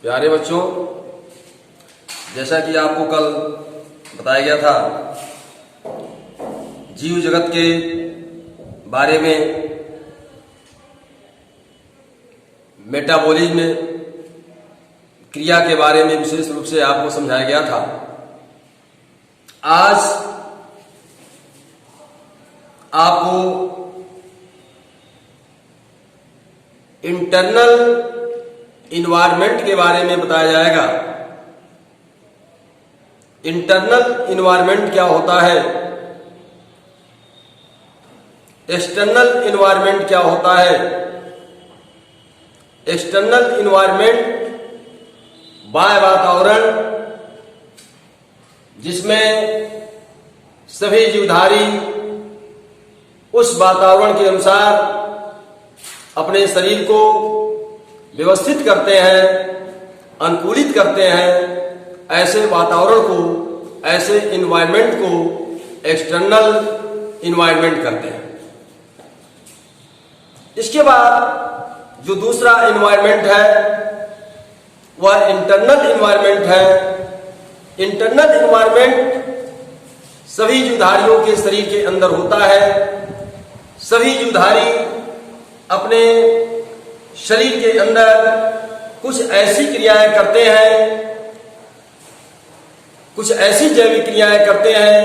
प्यारे बच्चों, जैसा कि आपको कल बताया गया था, जीव जगत के बारे में मेटाबॉलिज्म क्रिया के बारे में विशेष रूप से आपको समझाया गया था। आज आपको इंटरनल इन्वायरमेंट के बारे में बताया जाएगा। इंटरनल इन्वायरमेंट क्या होता है, एक्सटर्नल इन्वायरमेंट क्या होता है। एक्सटर्नल इन्वायरमेंट बाह्य वातावरण जिसमें सभी जीवधारी उस वातावरण के अनुसार अपने शरीर को व्यवस्थित करते हैं, अनुकूलित करते हैं। ऐसे वातावरण को, ऐसे इन्वायरमेंट को एक्सटर्नल इन्वायरमेंट करते हैं। इसके बाद जो दूसरा इन्वायरमेंट है वह इंटरनल इन्वायरमेंट है। इंटरनल इन्वायरमेंट सभी जीवधारियों के शरीर के अंदर होता है। सभी जीवधारी अपने शरीर के अंदर कुछ ऐसी क्रियाएं करते हैं, कुछ ऐसी जैविक क्रियाएं करते हैं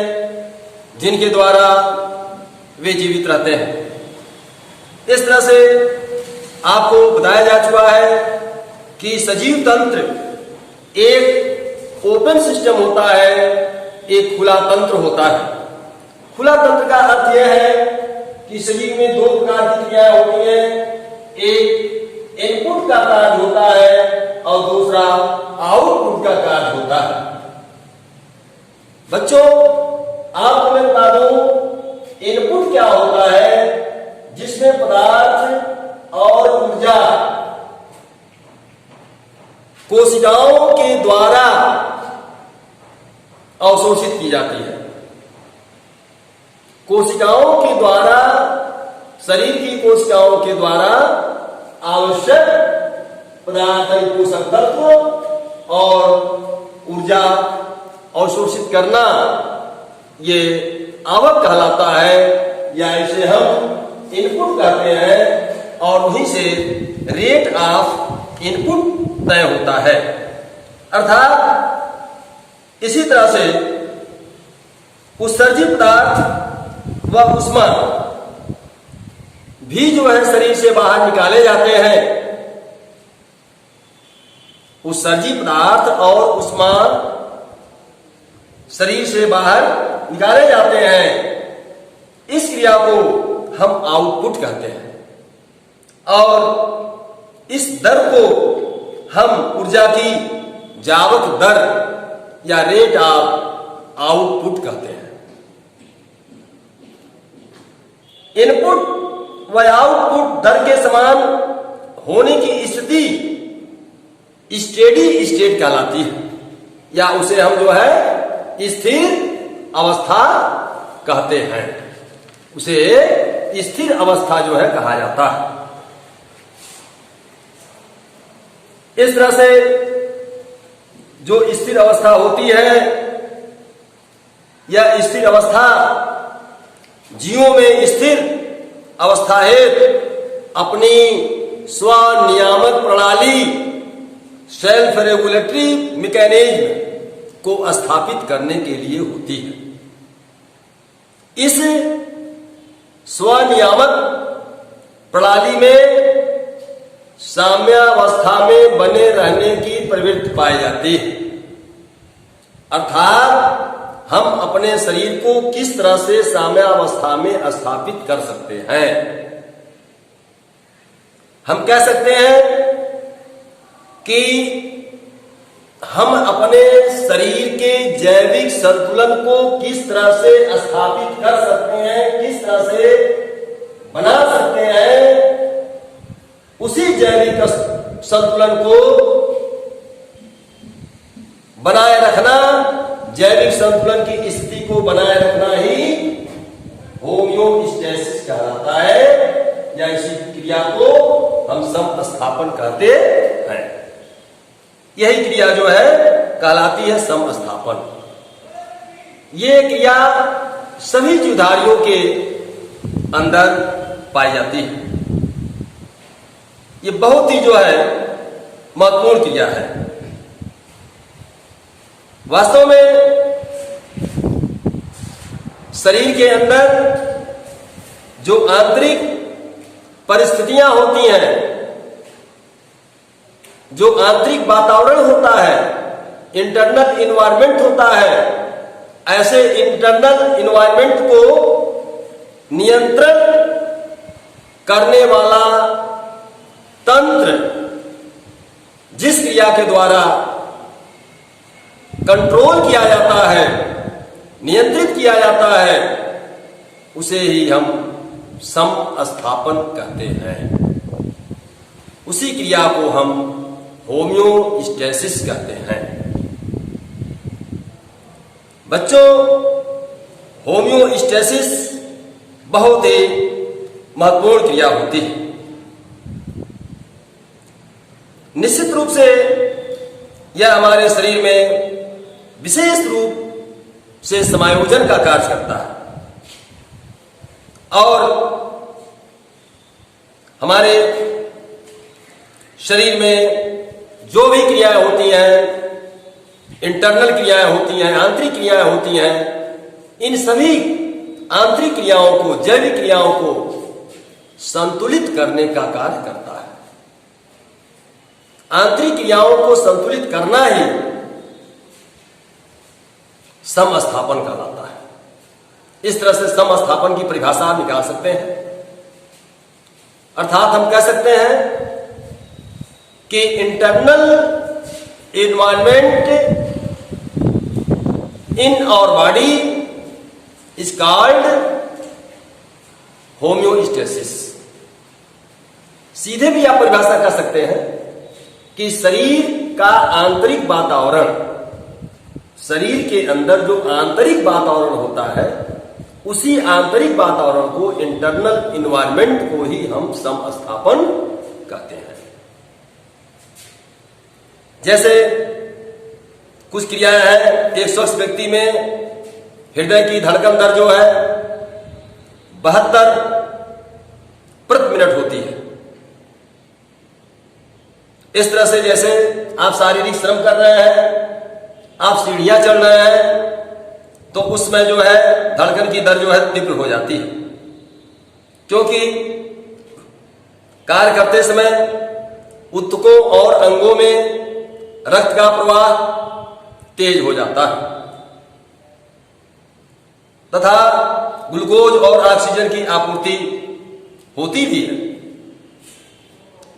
जिनके द्वारा वे जीवित रहते हैं। इस तरह से आपको बताया जा चुका है कि सजीव तंत्र एक ओपन सिस्टम होता है, एक खुला तंत्र होता है। खुला तंत्र का अर्थ यह है कि शरीर में दो प्रकार की क्रियाएं होती हैं। एक इनपुट का कार्य होता है और दूसरा आउटपुट का कार्य होता है। बच्चों, आपको मैं बता दूं, इनपुट क्या होता है, जिसमें पदार्थ और ऊर्जा कोशिकाओं के द्वारा अवशोषित की जाती है। कोशिकाओं के द्वारा, शरीर की कोशिकाओं के द्वारा आवश्यक पदार्थ, पोषक तत्व और ऊर्जा अवशोषित करना, ये आवक कहलाता है, या इसे हम इनपुट कहते हैं। और वहीं से रेट ऑफ इनपुट तय होता है। अर्थात इसी तरह से उत्सर्जित पदार्थ व ऊष्मा भी जो है शरीर से बाहर निकाले जाते हैं। उत्सर्जित पदार्थ और ऊष्मा शरीर से बाहर निकाले जाते हैं। इस क्रिया को हम आउटपुट कहते हैं और इस दर को हम ऊर्जा की जावक दर या रेट ऑफ आउटपुट कहते हैं। इनपुट व आउटपुट दर के समान होने की स्थिति स्टेडी स्टेट कहलाती है, या उसे हम जो है स्थिर अवस्था कहते हैं। उसे स्थिर अवस्था जो है कहा जाता है। इस तरह से जो स्थिर अवस्था होती है, यह स्थिर अवस्था जीवों में स्थिर अवस्था है अपनी स्वनियामक प्रणाली, सेल्फ रेगुलेटरी मैकेनिज्म को स्थापित करने के लिए होती है। इस स्वनियामक प्रणाली में साम्यावस्था में बने रहने की प्रवृत्ति पाई जाती है। अर्थात हम अपने शरीर को किस तरह से साम्यावस्था में स्थापित कर सकते हैं। हम कह सकते हैं कि हम अपने शरीर के जैविक संतुलन को किस तरह से स्थापित कर सकते हैं, किस तरह से बना सकते हैं। उसी जैविक संतुलन को बनाए रखना, जैविक संतुलन की स्थिति को बनाए रखना ही होमियोस्टेसिस कहलाता है, या इसी क्रिया को हम समस्थापन कहते हैं। यही क्रिया जो है कहलाती है समस्थापन। ये क्रिया सभी जीवधारियों के अंदर पाई जाती है। ये बहुत ही जो है महत्वपूर्ण क्रिया है। वास्तव में शरीर के अंदर जो आंतरिक परिस्थितियां होती हैं, जो आंतरिक वातावरण होता है, इंटरनल इन्वायरमेंट होता है, ऐसे इंटरनल इन्वायरमेंट को नियंत्रण करने वाला तंत्र जिस क्रिया के द्वारा कंट्रोल किया जाता है, नियंत्रित किया जाता है, उसे ही हम समस्थापन कहते हैं। उसी क्रिया को हम होम्योस्टेसिस कहते हैं। बच्चों, होम्योस्टेसिस बहुत ही महत्वपूर्ण क्रिया होती है। निश्चित रूप से यह हमारे शरीर में विशेष रूप से समायोजन का कार्य करता है और हमारे शरीर में जो भी क्रियाएं होती हैं, इंटरनल क्रियाएं होती हैं, आंतरिक क्रियाएं होती हैं, इन सभी आंतरिक क्रियाओं को, जैविक क्रियाओं को संतुलित करने का कार्य करता है। आंतरिक क्रियाओं को संतुलित करना ही समस्थापन कहलाता है। इस तरह से समस्थापन की परिभाषा निकाल सकते हैं। अर्थात हम कह सकते हैं कि internal environment in our body is called homeostasis. सीधे भी आप परिभाषा कर सकते हैं कि शरीर का आंतरिक वातावरण, शरीर के अंदर जो आंतरिक वातावरण होता है, उसी आंतरिक वातावरण को, इंटरनल इन्वायरमेंट को ही हम समस्थापन कहते हैं। जैसे कुछ क्रियाएं हैं, एक स्वस्थ व्यक्ति में हृदय की धड़कन दर जो है 72 प्रति मिनट होती है। इस तरह से जैसे आप शारीरिक श्रम कर रहे हैं, आप सीढ़ियां चढ़ रहे हैं, तो उसमें जो है धड़कन की दर जो है तीव्र हो जाती है, क्योंकि कार्य करते समय ऊतकों और अंगों में रक्त का प्रवाह तेज हो जाता है तथा ग्लूकोज और ऑक्सीजन की आपूर्ति होती भी है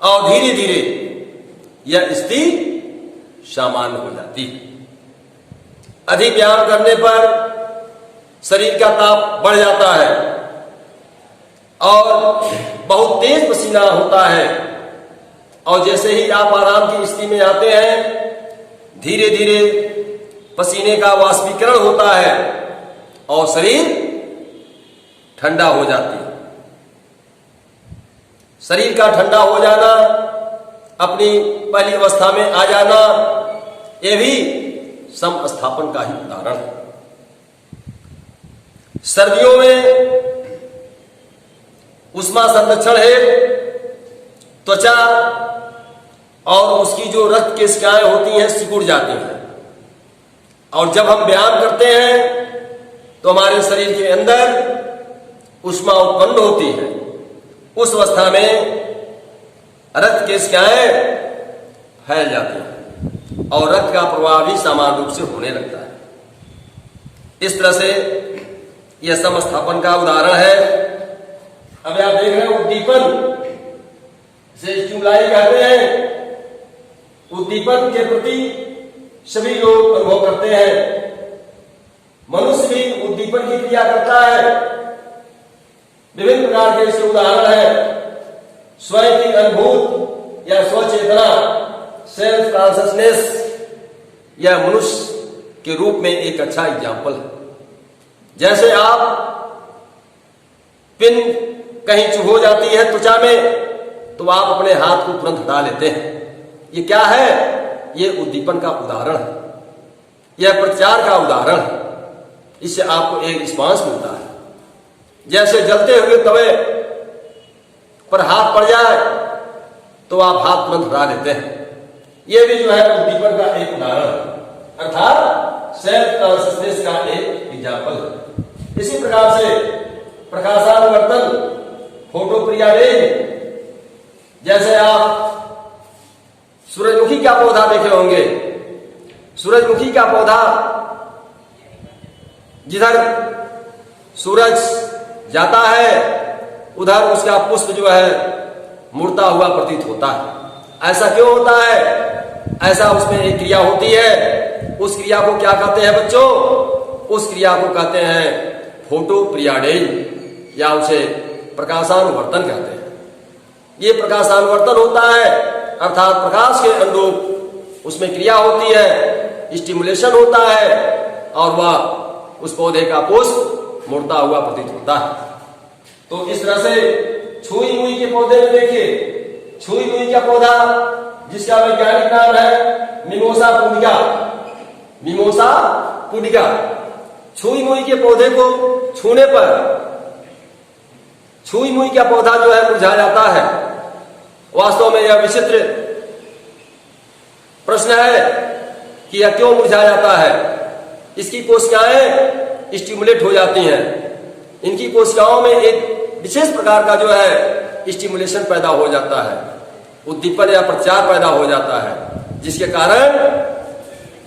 और धीरे धीरे यह स्थिति सामान्य हो जाती है। अधिक व्यायाम करने पर शरीर का ताप बढ़ जाता है और बहुत तेज पसीना होता है, और जैसे ही आप आराम की स्थिति में आते हैं, धीरे धीरे पसीने का वाष्पीकरण होता है और शरीर ठंडा हो जाती है। शरीर का ठंडा हो जाना, अपनी पहली अवस्था में आ जाना, यह भी समस्थापन का ही उदाहरण है। सर्दियों में उष्मा संरक्षण है, त्वचा और उसकी जो रक्त केशिकाएं होती हैं सिकुड़ जाती हैं, और जब हम व्यायाम करते हैं तो हमारे शरीर के अंदर उष्मा उत्पन्न होती है। उस अवस्था में रक्त केशिकाएं फैल जाती हैं और रक्त का प्रवाह भी समान रूप से होने लगता है। इस तरह से यह समस्थापन का उदाहरण है। अब आप देख रहे हैं उद्दीपन से स्टिमुलाई कहते हैं। उद्दीपन के प्रति सभी लोग अनुभव करते हैं। मनुष्य भी उद्दीपन की क्रिया करता है। विभिन्न प्रकार के इसके उदाहरण हैं। स्वयं की अनुभूत या स्वचेतना, सेल्फ कॉन्शसनेस, यह मनुष्य के रूप में एक अच्छा एग्जाम्पल है। जैसे आप पिन कहीं चुभ हो जाती है त्वचा में, तो आप अपने हाथ को तुरंत हटा लेते हैं। ये क्या है? ये उद्दीपन का उदाहरण है, यह प्रचार का उदाहरण है। इससे आपको एक रिस्पांस मिलता है। जैसे जलते हुए तवे पर हाथ पड़ जाए तो आप हाथ तुरंत हटा देते हैं। यह भी जो है उद्दीपन का एक उदाहरण है, अर्थात सेल्फ कॉन्शियसनेस का एक एग्जाम्पल है। इसी प्रकार से प्रकाशानुवर्तन, फोटो पीरियड, जैसे आप सूरजमुखी का पौधा देखे होंगे। सूरजमुखी का पौधा जिधर सूरज जाता है उधर उसका पुष्प जो है मुड़ता हुआ प्रतीत होता है। ऐसा क्यों होता है? ऐसा उसमें एक क्रिया होती है। उस क्रिया को क्या कहते हैं बच्चों? उस क्रिया को कहते हैं फोटो पीरियड या उसे प्रकाशानुवर्तन कहते हैं। ये प्रकाशानुवर्तन होता है, अर्थात प्रकाश के अनुरूप उसमें क्रिया होती है, स्टिमुलेशन होता है और वह उस पौधे का पुष्प मुड़ता हुआ प्रतीत होता है। तो इस तरह से छुई मुई के पौधे में देखिए, छुई मुई का पौधा जिसका वैज्ञानिक नाम है मिमोसा पुडिका। Mimosa pudica. छुई मुई के पौधे को छूने पर छुई मुई का पौधा जो है मुरझा जाता है। वास्तव में यह विचित्र प्रश्न है कि यह क्यों मुरझा जाता है। इसकी कोशिकाएं स्टिमुलेट हो जाती हैं। इनकी कोशिकाओं में एक विशेष प्रकार का जो है स्टिमुलेशन पैदा हो जाता है, उद्दीपन या प्रचार पैदा हो जाता है, जिसके कारण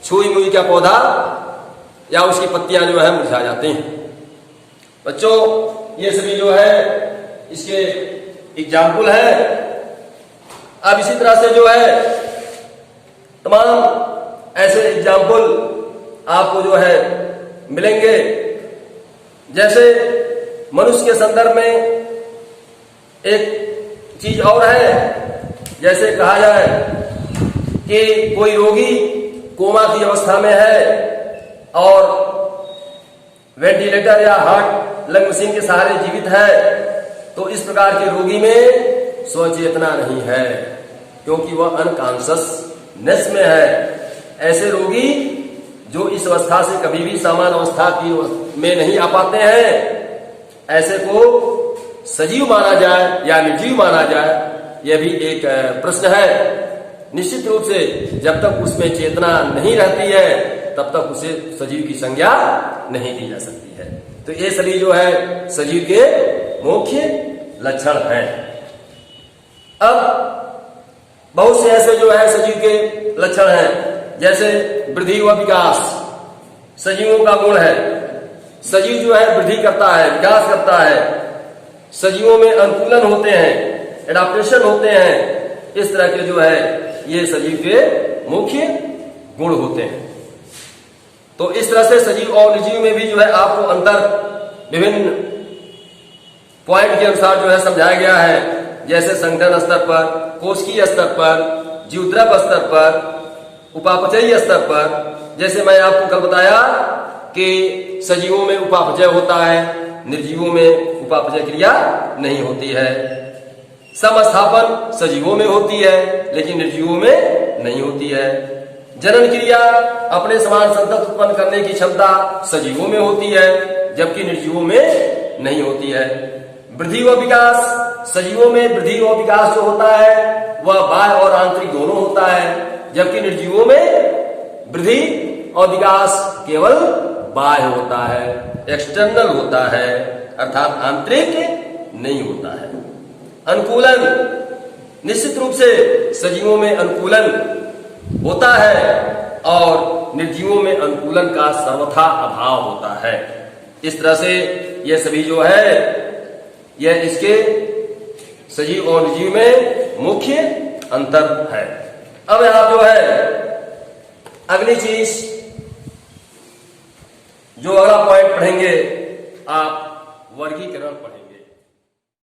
छुई मुई का पौधा या उसकी पत्तियां जो है मुरझा जाती हैं। बच्चों, ये सभी जो है इसके एग्जाम्पल है। अब इसी तरह से जो है तमाम ऐसे एग्जाम्पल आपको जो है मिलेंगे। जैसे मनुष्य के संदर्भ में एक चीज और है, जैसे कहा जाए कि कोई रोगी कोमा की अवस्था में है और वेंटिलेटर या हार्ट लंग मशीन के सहारे जीवित है, तो इस प्रकार के रोगी में स्वचेतना नहीं है क्योंकि वह अनकॉन्शियसनेस में है। ऐसे रोगी जो इस अवस्था से कभी भी सामान्य अवस्था की में नहीं आ पाते हैं, ऐसे को सजीव माना जाए या निर्जीव माना जाए, यह भी एक प्रश्न है। निश्चित रूप से जब तक उसमें चेतना नहीं रहती है तब तक उसे सजीव की संज्ञा नहीं दी जा सकती है। तो ये सभी जो है सजीव के मुख्य लक्षण हैं। अब बहुत से ऐसे जो है सजीव के लक्षण हैं, जैसे वृद्धि व विकास सजीवों का गुण है। सजीव जो है वृद्धि करता है, विकास करता है। सजीवों में अनुकूलन होते हैं, एडाप्टेशन होते हैं। इस तरह के जो है ये सजीव के मुख्य गुण होते हैं। तो इस तरह से सजीव और निर्जीव में भी जो है आपको अंतर विभिन्न पॉइंट के अनुसार जो है समझाया गया है। जैसे संगठन स्तर पर, कोशिकीय स्तर पर, जीवद्रव्य स्तर पर, उपापचयी स्तर पर। जैसे मैं आपको कल बताया कि सजीवों में उपापचय होता है, निर्जीवों में उपापचय क्रिया नहीं होती है। समस्थापन सजीवों में होती है लेकिन निर्जीवों में नहीं होती है। जनन क्रिया, अपने समान संतति उत्पन्न करने की क्षमता सजीवों में होती है जबकि निर्जीवों में नहीं होती है। वृद्धि व विकास, सजीवों में वृद्धि व विकास जो होता है वह बाह्य और आंतरिक दोनों होता है, जबकि निर्जीवों में वृद्धि और विकास केवल बाह्य होता है, एक्सटर्नल होता है, अर्थात आंतरिक नहीं होता है। अनुकूलन, निश्चित रूप से सजीवों में अनुकूलन होता है और निर्जीवों में अनुकूलन का सर्वथा अभाव होता है। इस तरह से यह सभी जो है यह इसके सजीव और निर्जीव में मुख्य अंतर है। अब यहां जो है अगली चीज जो अगला पॉइंट पढ़ेंगे, आप वर्गीकरण पढ़ेंगे।